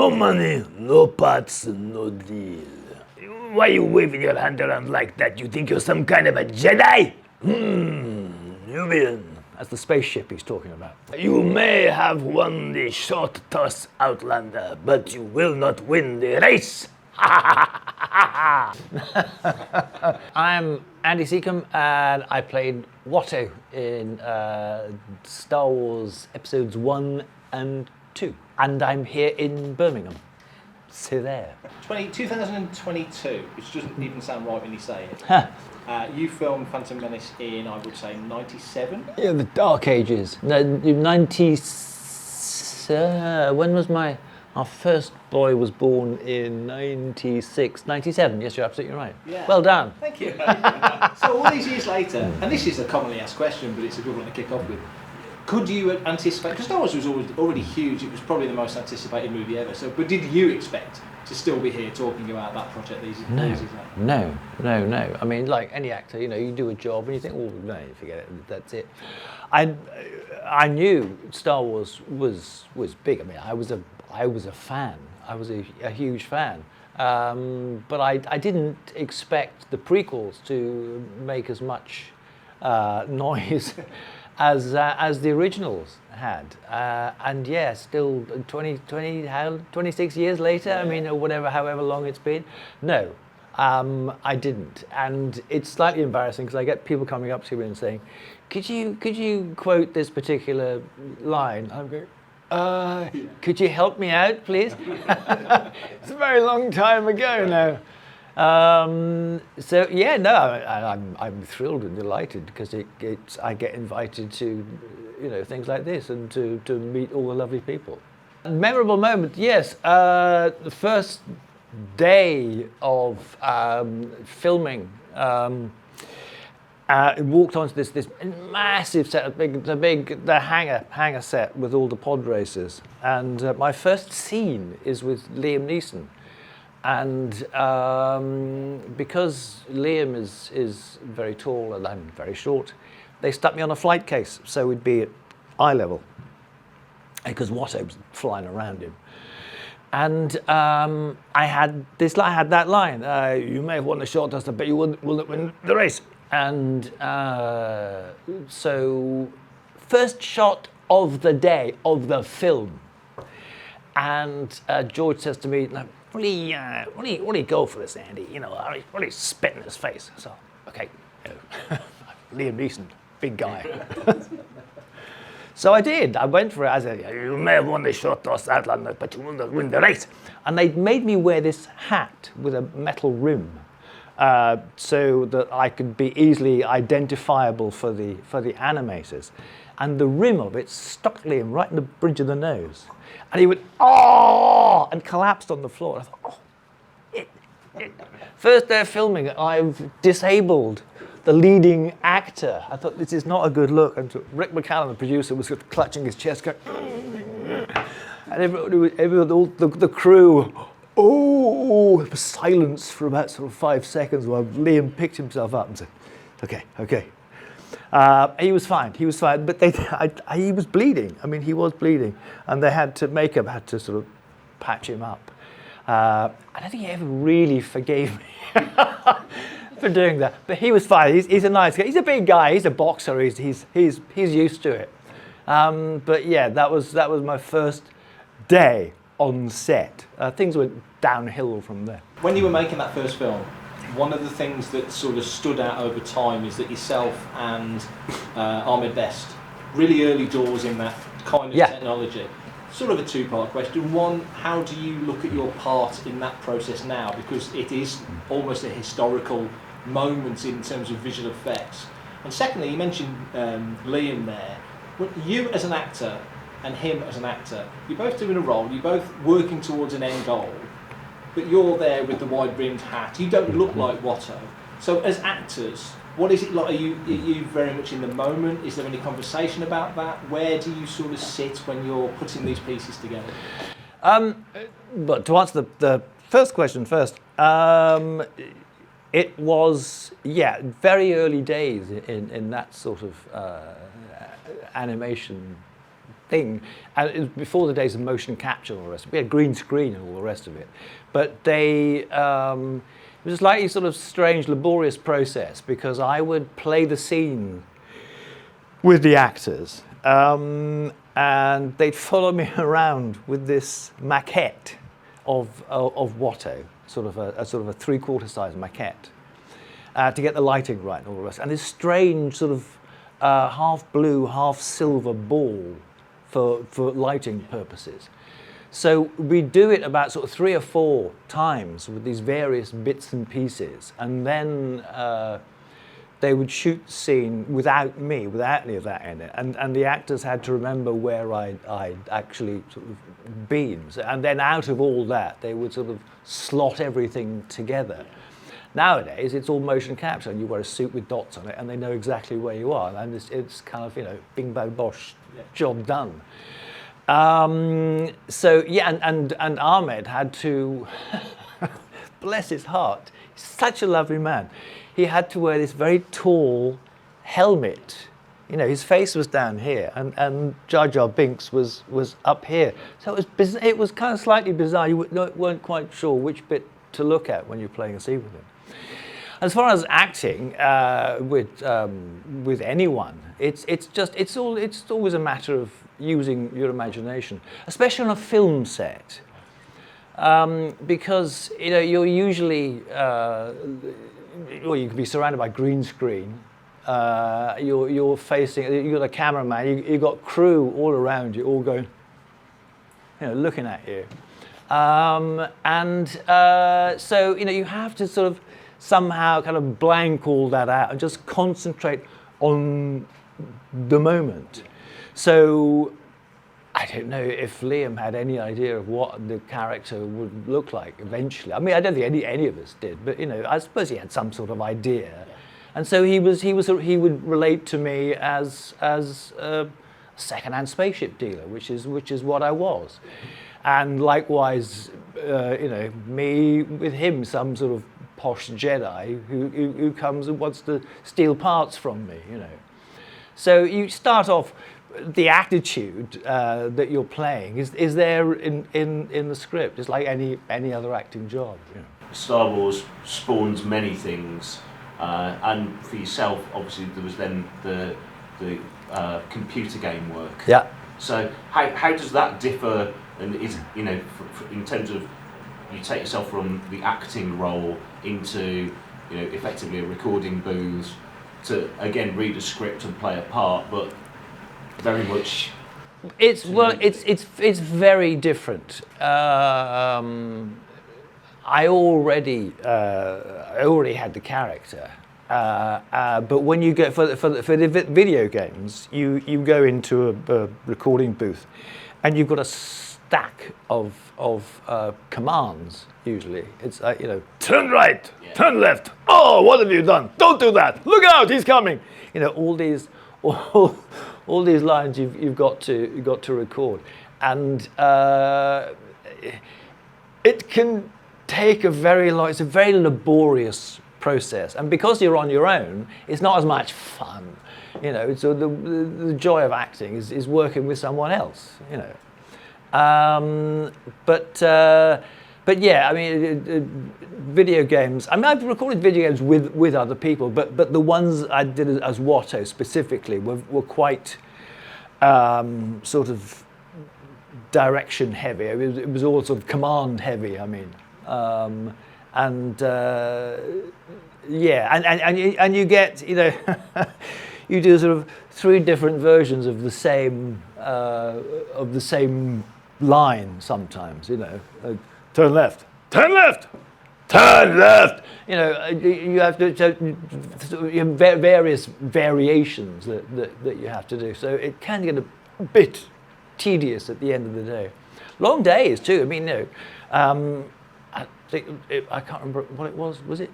No money, no parts, no deal. Why you waving your hand around like that? You think you're some kind of a Jedi? Nubian. That's the spaceship he's talking about. You may have won the short toss, Outlander, but you will not win the race. I'm Andy Secombe, and I played Watto in Star Wars Episodes 1 and 2. And I'm here in Birmingham. So there. 2022, which doesn't even sound right when you say it. You filmed Phantom Menace in, I would say, 97? Yeah, the Dark Ages. No, 90... when was our first boy was born in 96, 97. Yes, you're absolutely right. Yeah. Well done. Thank you. So all these years later, and this is a commonly asked question, but it's a good one to kick off with. Could you anticipate, because Star Wars was already huge, it was probably the most anticipated movie ever, but did you expect to still be here talking about that project these years later? No. I mean, like any actor, you do a job and you think, oh, no, forget it, that's it. I knew Star Wars was big. I mean, I was a fan. I was a huge fan. But I didn't expect the prequels to make as much noise as the originals had. And yeah, still 26 years later, I mean, or however long it's been. No, I didn't. And it's slightly embarrassing because I get people coming up to me and saying, could you quote this particular line? I'm going, could you help me out, please? It's a very long time ago now. So yeah, no, I'm thrilled and delighted because I get invited to, things like this and to meet all the lovely people. Memorable moment, yes. The first day of filming, walked onto this massive set, the hangar set with all the pod races, and my first scene is with Liam Neeson. And because Liam is very tall and I'm very short, they stuck me on a flight case so we'd be at eye level, because Watto was flying around him. And I had that line, you may have won the short toss, but you will not win the race. And so first shot of the day of the film, and George says to me, what do you go for this, Andy? What do you spit in his face? So, okay, Liam Neeson, big guy. So I did. I went for it. I said, you may have won the short toss, Outlander, but you will not win the race. And they made me wear this hat with a metal rim, so that I could be easily identifiable for the animators. And the rim of it stuck Liam right in the bridge of the nose. And he went, oh, and collapsed on the floor. And I thought, oh, First day of filming, I've disabled the leading actor. I thought, this is not a good look. And so Rick McCallum, the producer, was clutching his chest, going, and the crew, oh, it was silence for about sort of 5 seconds while Liam picked himself up and said, okay. He was fine, but he was bleeding. I mean, he was bleeding, and makeup had to sort of patch him up. I don't think he ever really forgave me for doing that, but he was fine. He's a nice guy. He's a big guy. He's a boxer. He's used to it. But yeah, that was my first day on set. Things went downhill from there. When you were making that first film, one of the things that sort of stood out over time is that yourself and Ahmed Best, really early doors in that kind of technology. Sort of a two-part question. One, how do you look at your part in that process now? Because it is almost a historical moment in terms of visual effects. And secondly, you mentioned Liam there. You as an actor and him as an actor, you're both doing a role, you're both working towards an end goal, but you're there with the wide-brimmed hat. You don't look like Watto. So as actors, what is it like? Are you very much in the moment? Is there any conversation about that? Where do you sort of sit when you're putting these pieces together? But to answer the first question first, it was, very early days in that sort of animation thing, and it was before the days of motion capture and all the rest. We had green screen and all the rest of it, but it was a slightly sort of strange, laborious process because I would play the scene with the actors, and they'd follow me around with this maquette of Watto, sort of a 3/4 size maquette, to get the lighting right and all the rest. And this strange sort of half blue, half silver ball for lighting purposes. So we do it about sort of 3 or 4 times with these various bits and pieces, and then they would shoot the scene without me, without any of that in it, and the actors had to remember where I'd actually sort of been. And then out of all that, they would sort of slot everything together. Nowadays, it's all motion capture, and you wear a suit with dots on it, and they know exactly where you are, and it's kind of, bing, bang, bosh, job done. So yeah, and Ahmed had to, bless his heart, he's such a lovely man. He had to wear this very tall helmet. His face was down here, and Jar Jar Binks was up here. So it was kind of slightly bizarre. You weren't quite sure which bit to look at when you're playing a scene with him. As far as acting with anyone, it's always a matter of using your imagination, especially on a film set, because you're usually you can be surrounded by green screen. You're facing. You've got a cameraman. You've got crew all around you, all going, looking at you, so you have to sort of somehow kind of blank all that out and just concentrate on the moment. So I don't know if Liam had any idea of what the character would look like eventually. I mean, I don't think any of us did, but I suppose he had some sort of idea. And so he would relate to me as a second-hand spaceship dealer, which is what I was. And likewise, me with him, some sort of posh Jedi who comes and wants to steal parts from me, So you start off, the attitude that you're playing is there in the script. It's like any other acting job. Star Wars spawns many things, and for yourself, obviously, there was then the computer game work. Yeah. So how does that differ? And is in terms of you take yourself from the acting role into effectively a recording booth to again read a script and play a part, but very much. It's very different. I already had the character, but when you go for the video games, you go into a recording booth, and you've got a stack of commands. Usually, it's Turn right, turn left. Oh, what have you done? Don't do that. Look out, he's coming. All these lines you've got to record, and it can take it's a very laborious process, and because you're on your own, it's not as much fun. So the joy of acting is working with someone else. But yeah, I mean, video games. I mean, I've recorded video games with other people, but the ones I did as Watto specifically were quite sort of direction heavy. It was all sort of command heavy. I mean, yeah, and you get you do sort of 3 different versions of the same line sometimes. Turn left, turn left, turn left. You have to various variations that you have to do. So it can get a bit tedious at the end of the day. Long days too. I mean, I think I can't remember what it was. Was it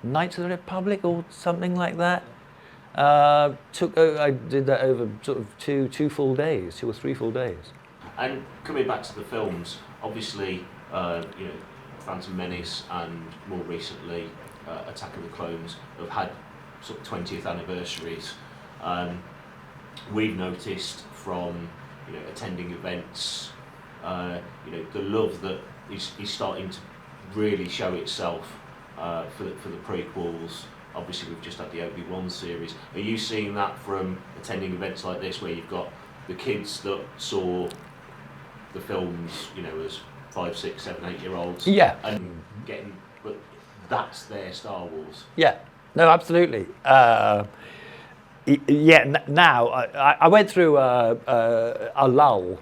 Knights of the Republic or something like that? I did that over sort of 2 full days, 2 or 3 full days. And coming back to the films, obviously, Phantom Menace and more recently Attack of the Clones have had sort of 20th anniversaries. We've noticed from you know, attending events, you know, the love that is starting to really show itself for the prequels. Obviously, we've just had the Obi-Wan series. Are you seeing that from attending events like this, where you've got the kids that saw the films, you know, as 5, 6, 7, 8-year-olds, Yeah. and getting, but that's their Star Wars. Yeah, no, absolutely. Now I went through a lull.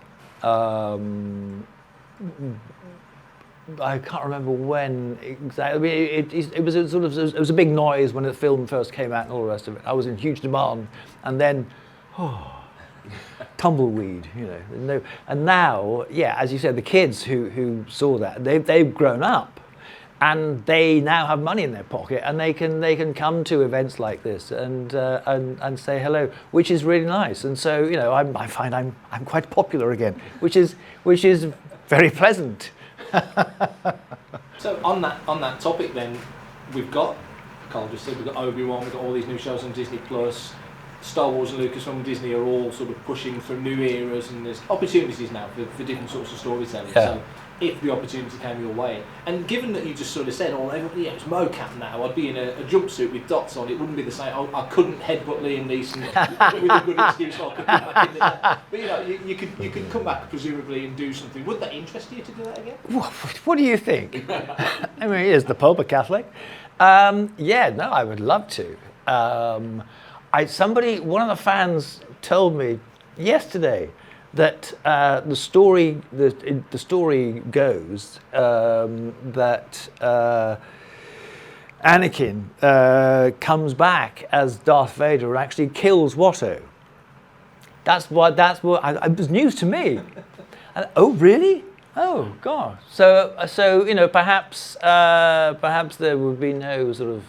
I can't remember when exactly. I mean, it was a sort of, it was a big noise when the film first came out and all the rest of it. I was in huge demand, and then tumbleweed, you know. No, and now, yeah, as you said, the kids who saw that, they've grown up, and they now have money in their pocket, and they can come to events like this and say hello, which is really nice. And so, you know, I find I'm quite popular again, which is very pleasant. So on that topic, then, we've got, Carl just said, we've got Obi-Wan, we've got all these new shows on Disney Plus. Star Wars and Lucasfilm and Disney are all sort of pushing for new eras, and there's opportunities now for different sorts of storytelling. Yeah. So if the opportunity came your way, and given that you just sort of said, oh, yeah, it's mocap now, I'd be in a jumpsuit with dots on, it wouldn't be the same. I couldn't headbutt Liam Neeson with a good excuse, so I could come back in there. But you know, you could come back presumably and do something. Would that interest you to do that again? What do you think? I mean, is the Pope a Catholic? Yeah, no, I would love to. One of the fans told me yesterday that the story goes that Anakin comes back as Darth Vader and actually kills Watto. That's what it was news to me. And, oh, really? Oh, God. So you know, perhaps there would be no sort of.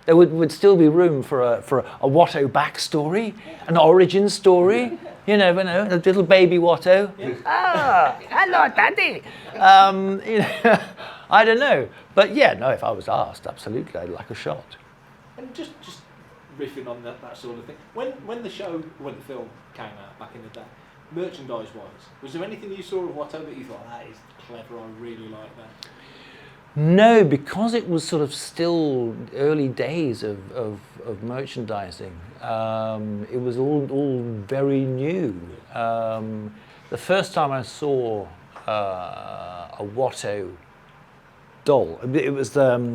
There would still be room for a Watto backstory, an origin story. You never know, a little baby Watto. Ah, hello, Daddy. You know, I don't know, but yeah, no. If I was asked, absolutely, I'd like a shot. And just riffing on that sort of thing. When the film came out back in the day, merchandise-wise, was there anything you saw of Watto that you thought, that is clever, I really like that? No, because it was sort of still early days of merchandising. It was all very new. The first time I saw a Watto doll, it was that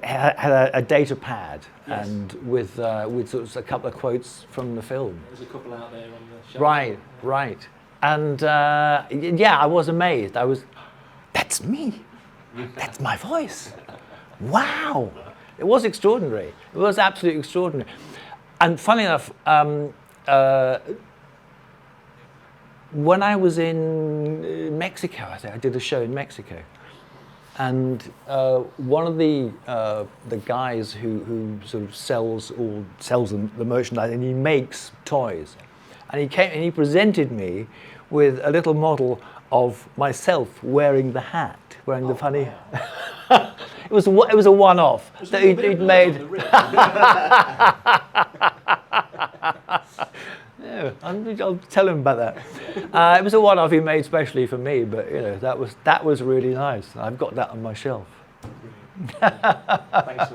had a data pad, yes, and with sort of a couple of quotes from the film. There's a couple out there on the shelf. Right. And yeah, I was amazed. That's me. That's my voice. Wow. It was extraordinary. It was absolutely extraordinary. And funny enough, when I was in Mexico, I did a show in Mexico, and one of the guys who sort of sells the merchandise, and he makes toys, and he came and he presented me with a little model of myself wearing the hat, wearing the funny. Wow. It was a one-off that he'd made. Yeah, I'll tell him about that. It was a one-off he made specially for me, but you know, that was really nice. I've got that on my shelf. Thanks.